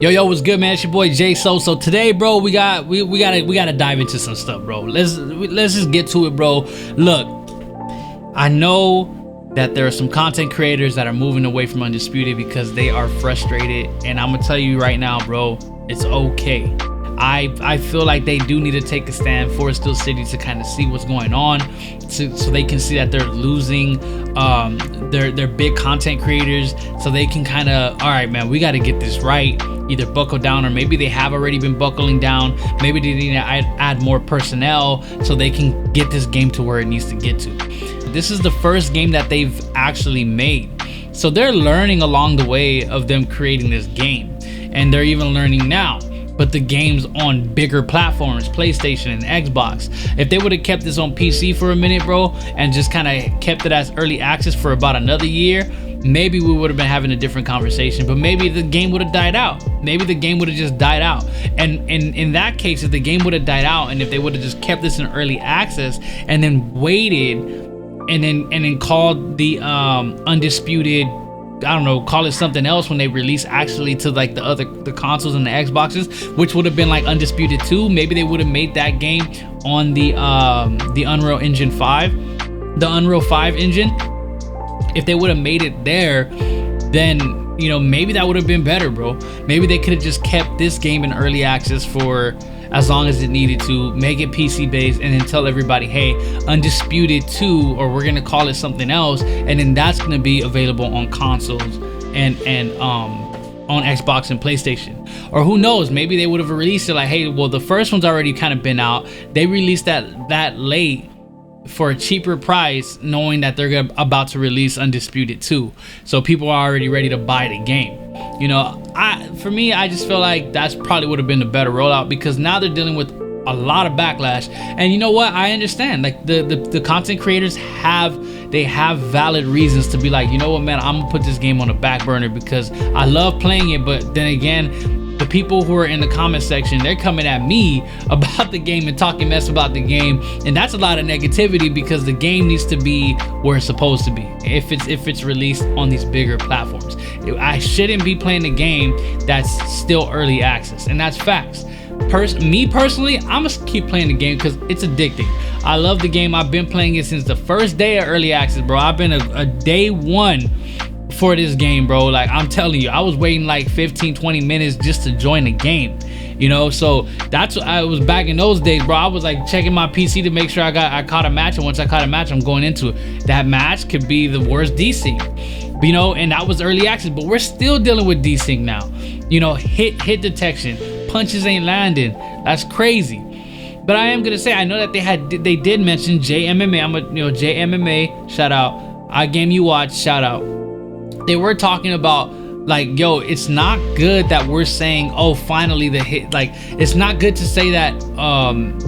Yo, what's good, man? It's your boy Jay. So today, bro, we gotta dive into some stuff, bro. Let's just get to it, bro. Look, I know that there are some content creators that are moving away from Undisputed because they are frustrated, and I'm gonna tell you right now, bro, it's okay. I feel like they do need to take a stand for Steel City to kind of see what's going on, so they can see that they're losing their big content creators, so they can kind of, all right, man, we got to get this right. Either buckle down, or maybe they have already been buckling down. Maybe they need to add more personnel so they can get this game to where it needs to get to. This is the first game that they've actually made, so they're learning along the way of them creating this game, and they're even learning now. But the game's on bigger platforms, PlayStation and Xbox. If they would have kept this on PC for a minute, bro, and just kind of kept it as early access for about another year, maybe we would have been having a different conversation. But maybe the game would have died out. Maybe the game would have just died out. And in that case, if the game would have died out, and if they would have just kept this in early access and then waited and then called the Undisputed, I don't know, call it something else when they release actually to like the consoles and the Xboxes, which would have been like Undisputed 2. Maybe they would have made that game on the Unreal Engine 5, the Unreal 5 engine. If they would have made it there, then, you know, maybe that would have been better, bro. Maybe they could have just kept this game in early access for as long as it needed to, make it PC based, and then tell everybody, hey, Undisputed 2, or we're gonna call it something else, and then that's gonna be available on consoles and on Xbox and PlayStation. Or who knows, maybe they would have released it like, hey, well, the first one's already kind of been out, they released that late for a cheaper price, knowing that they're about to release Undisputed 2, so people are already ready to buy the game. You know, for me, I just feel like that's probably would have been the better rollout, because now they're dealing with a lot of backlash. And you know what, I understand, like the content creators have valid reasons to be like, you know what, man, I'm gonna put this game on the back burner because I love playing it. But then again, the people who are in the comment section, they're coming at me about the game and talking mess about the game, and that's a lot of negativity, because the game needs to be where it's supposed to be if it's released on these bigger platforms. I shouldn't be playing the game that's still early access, and that's facts. Me personally, I'm gonna keep playing the game because it's addicting. I love the game. I've been playing it since the first day of early access, bro. I've been a day one for this game, bro. Like, I'm telling you, I was waiting like 15-20 minutes just to join the game, you know. So that's what I was back in those days, bro. I was like checking my PC to make sure I caught a match, and once I caught a match, I'm going into it. That match could be the worst desync, you know, and that was early access. But we're still dealing with desync now, you know. Hit detection, punches ain't landing. That's crazy. But I am gonna say, I know that they did mention JMMA. I'm a, you know, JMMA, shout out. I Game You Watch, shout out. They were talking about, like, yo, it's not good that we're saying, oh, finally the hit. Like, it's not good to say that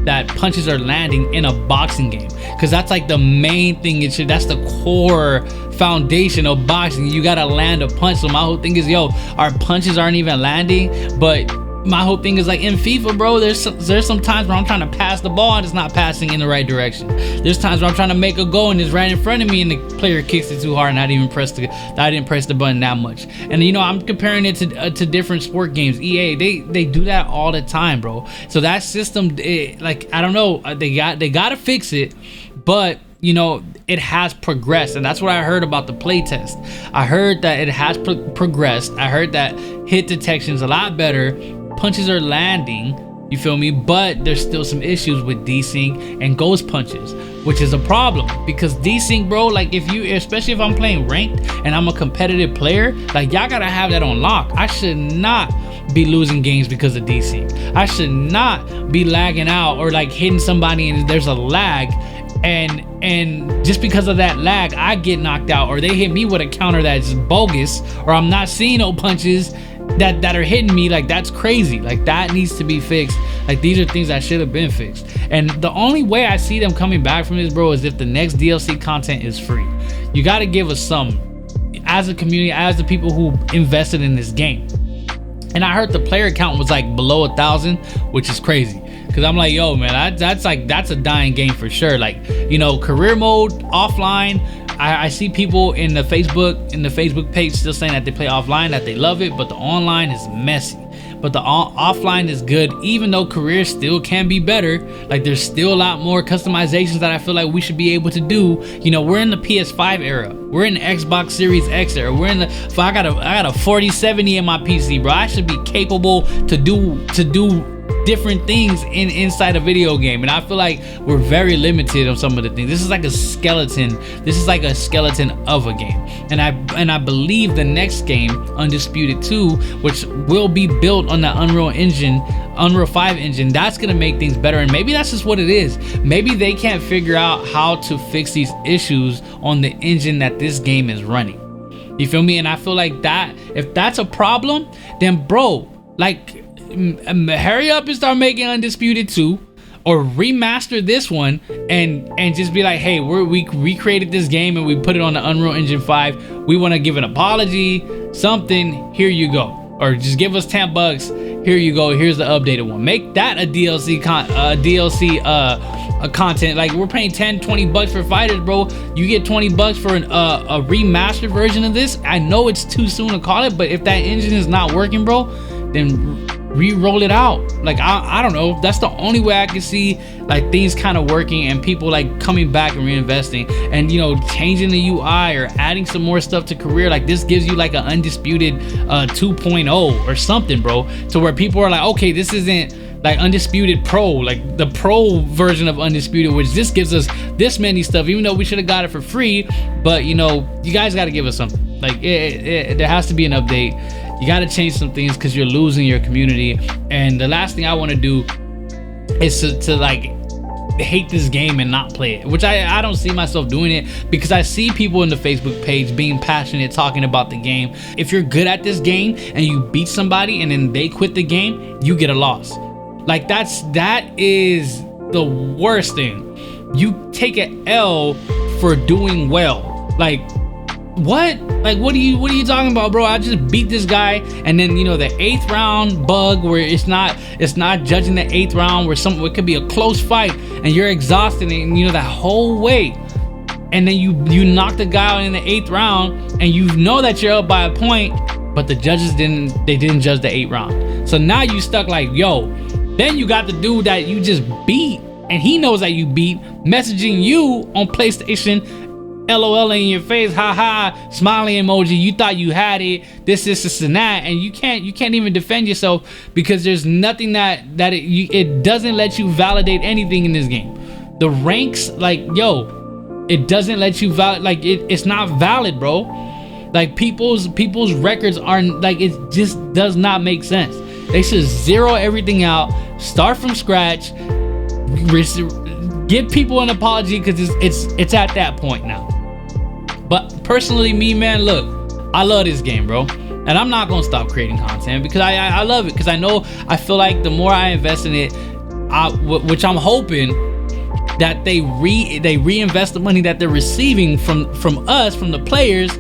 that punches are landing in a boxing game, because that's like the main thing. That's the core foundation of boxing. You gotta land a punch. So my whole thing is, yo, our punches aren't even landing. But my whole thing is, like, in FIFA, bro, there's some times where I'm trying to pass the ball and it's not passing in the right direction. There's times where I'm trying to make a goal and it's right in front of me and the player kicks it too hard and I didn't press the button that much. And, you know, I'm comparing it to different sport games. EA, they do that all the time, bro. So that system, like, I don't know, they gotta fix it, but, you know, it has progressed. And that's what I heard about the playtest. I heard that it has progressed. I heard that hit detection is a lot better. Punches are landing, you feel me? But there's still some issues with desync and ghost punches, which is a problem, because desync, bro, like, especially if I'm playing ranked and I'm a competitive player, like, y'all gotta have that on lock. I should not be losing games because of desync. I should not be lagging out or like hitting somebody and there's a lag, and just because of that lag I get knocked out, or they hit me with a counter that's bogus, or I'm not seeing no punches that are hitting me. Like, that's crazy. Like, that needs to be fixed. Like, these are things that should have been fixed. And the only way I see them coming back from this, bro, is if the next DLC content is free. You got to give us some, as a community, as the people who invested in this game. And I heard the player count was like below 1,000, which is crazy, because I'm like, yo, man, that's a dying game for sure. Like, you know, career mode offline, I see people in the Facebook page still saying that they play offline, that they love it, but the online is messy. But the offline is good, even though career still can be better. Like, there's still a lot more customizations that I feel like we should be able to do. You know, we're in the PS5 era, we're in the Xbox Series X era, we're in the, I got a 4070 in my PC, bro. I should be capable to do different things inside a video game, and I feel like we're very limited on some of the things. This is like a skeleton. This is like a skeleton of a game, and I believe the next game, Undisputed 2, which will be built on the Unreal 5 engine, that's gonna make things better. And maybe that's just what it is. Maybe they can't figure out how to fix these issues on the engine that this game is running. You feel me? And I feel like that, if that's a problem, then bro, like, hurry up and start making Undisputed 2, or remaster this one and just be like, hey, we recreated this game and we put it on the Unreal Engine 5. We want to give an apology, something, here you go. Or just give us $10, here you go, here's the updated one. Make that a DLC content. Like, we're paying $10-20 for fighters, bro. You get $20 for a remastered version of this. I know it's too soon to call it, but if that engine is not working, bro, then re-roll it out. Like, I don't know, that's the only way I can see like things kind of working and people like coming back and reinvesting, and you know, changing the UI or adding some more stuff to career. Like, this gives you like an Undisputed 2.0 or something, bro, to where people are like, okay, this isn't like Undisputed Pro, like the pro version of Undisputed, which this gives us this many stuff, even though we should have got it for free. But you know, you guys got to give us something. Like, there has to be an update. You got to change some things because you're losing your community. And the last thing I want to do is to like hate this game and not play it, which I don't see myself doing it, because I see people in the Facebook page being passionate, talking about the game. If you're good at this game and you beat somebody and then they quit the game, you get a loss. Like, that is the worst thing. You take an L for doing well. Like, what? Like, what are you talking about, bro? I just beat this guy, and then, you know, the 8th round bug where it's not judging the 8th round, where it could be a close fight and you're exhausted, and you know, that whole way, and then you knock the guy out in the 8th round, and you know that you're up by a point, but the judges didn't judge the 8th round. So now you stuck like, yo, then you got the dude that you just beat, and he knows that you beat, messaging you on PlayStation, LOL in your face, haha, smiley emoji. You thought you had it. This and that, and you can't even defend yourself, because there's nothing that it doesn't let you validate anything in this game. The ranks, like, yo, it doesn't let you like it's not valid, bro. Like, people's records aren't, like, it just does not make sense. They should zero everything out, start from scratch, give people an apology, because it's at that point now. But personally, me, man, look, I love this game, bro, and I'm not gonna stop creating content because I love it, because I feel like the more I invest in it, which I'm hoping that they reinvest the money that they're receiving from us, from the players,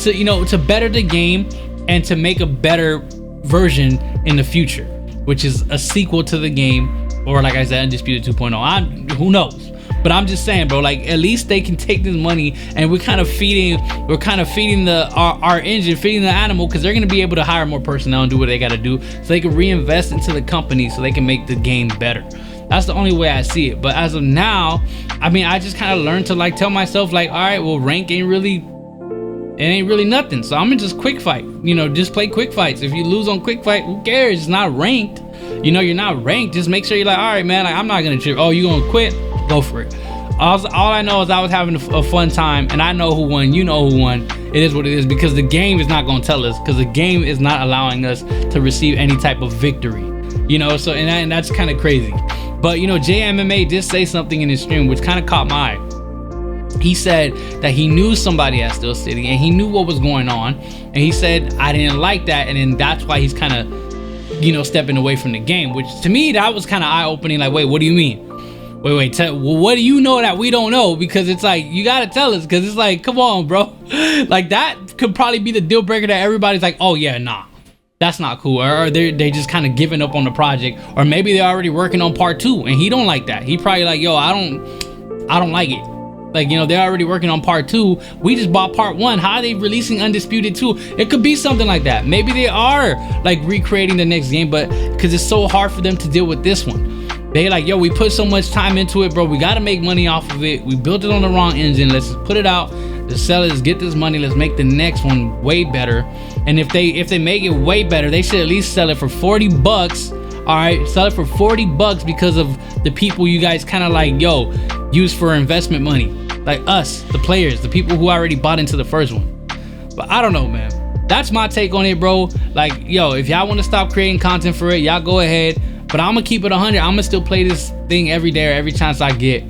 to, you know, to better the game and to make a better version in the future, which is a sequel to the game, or like I said, Undisputed 2.0. Who knows? But I'm just saying, bro, like, at least they can take this money, and we're kind of feeding our engine, feeding the animal, because they're going to be able to hire more personnel and do what they got to do, so they can reinvest into the company so they can make the game better. That's the only way I see it. But as of now, I mean, I just kind of learned to like tell myself, like, all right, well, rank ain't really nothing, so I'm gonna just quick fight. You know, just play quick fights. If you lose on quick fight, who cares? It's not ranked. You know, you're not ranked. Just make sure you're like, all right, man, like, I'm not gonna trip. Oh, you gonna quit? Go for it. All I know is I was having a fun time, and I know who won. You know who won. It is what it is, because the game is not gonna tell us, because the game is not allowing us to receive any type of victory. You know, so and that's kind of crazy. But you know, JMMA did say something in his stream which kind of caught my eye. He said that he knew somebody at Steel City and he knew what was going on, and he said, I didn't like that, and then that's why he's kind of, you know, stepping away from the game. Which to me, that was kind of eye-opening. Like, wait, what do you mean? Wait, what do you know that we don't know? Because it's like, you gotta tell us, because it's like, come on, bro. Like, that could probably be the deal breaker that everybody's like, oh yeah, nah, that's not cool. Or they just kind of giving up on the project, or maybe they're already working on part 2 and he don't like that. He probably like, yo, I don't like it. Like, you know, they're already working on part 2. We just bought part 1. How are they releasing Undisputed 2? It could be something like that. Maybe they are like recreating the next game, but because it's so hard for them to deal with this one. They like, yo, we put so much time into it, bro. We got to make money off of it. We built it on the wrong engine. Let's just put it out. Let's sell it. Let's get this money. Let's make the next one way better. And if they make it way better, they should at least sell it for 40 bucks. All right, sell it for 40 bucks because of the people you guys kind of like, yo, use for investment money. Like us, the players, the people who already bought into the first one. But I don't know, man. That's my take on it, bro. Like, yo, if y'all want to stop creating content for it, y'all go ahead. But I'm gonna keep it 100. I'm gonna still play this thing every day or every chance I get,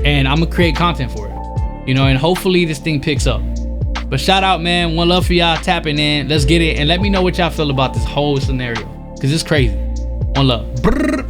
and I'm gonna create content for it, you know, and hopefully this thing picks up. But shout out, man. One love for y'all tapping in. Let's get it, and let me know what y'all feel about this whole scenario, because it's crazy. One love. Brrr.